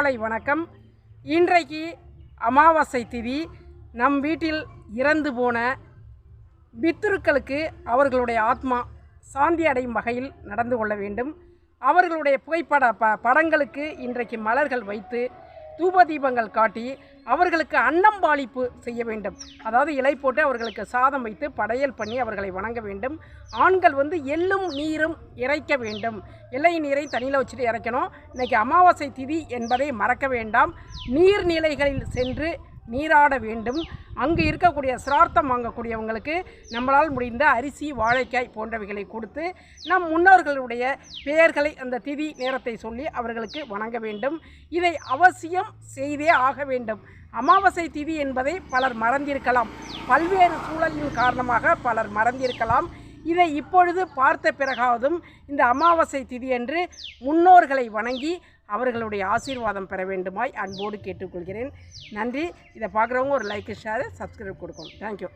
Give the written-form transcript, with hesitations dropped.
காலை வணக்கம். இன்றைக்கு அமாவாசை திதி. நம் வீட்டில் இறந்து போன பித்ருக்களுக்கு அவர்களுடைய ஆத்மா சாந்தி அடையும் வகையில் நடந்து கொள்ள வேண்டும். அவர்களுடைய படங்களுக்கு இன்றைக்கு மலர்கள் வைத்து தூப தீபங்கள் காட்டி அவர்களுக்கு அன்னம்பாளிப்பு செய்ய வேண்டும். அதாவது இலை போட்டு அவர்களுக்கு சாதம் வைத்து படையல் பண்ணி அவர்களை வணங்க வேண்டும். ஆண்கள் எள்ளும் நீரும் இறைக்க வேண்டும். எல்லை நீரை தண்ணியில் வச்சுட்டு இறைக்கணும். இன்றைக்கி அமாவாசை திதி என்பதை மறக்க வேண்டாம். நீர்நிலைகளில் சென்று நீராட வேண்டும். அங்கு இருக்கக்கூடிய சிரார்த்தம் வாங்கக்கூடியவங்களுக்கு நம்மளால் முடிந்த அரிசி, வாழைக்காய் போன்றவைகளை கொடுத்து நம் முன்னோர்களுடைய பெயர்களை அந்த திதி நேரத்தை சொல்லி அவர்களுக்கு வணங்க வேண்டும். இதை அவசியம் செய்தே ஆக வேண்டும். அமாவாசை திதி என்பதை பலர் மறந்திருக்கலாம். பல்வேறு சூழலின் காரணமாக பலர் மறந்திருக்கலாம். இதை இப்பொழுது பார்த்த பிறகாவதும் இந்த அமாவாசை திதி என்று முன்னோர்களை வணங்கி அவர்களுடைய ஆசீர்வாதம் பெற வேண்டுமாய் அன்போடு கேட்டுக்கொள்கிறேன். நன்றி. இதை பார்க்குறவங்க ஒரு லைக், ஷேர், சப்ஸ்கிரைப் கொடுக்கணும். தேங்க்யூ.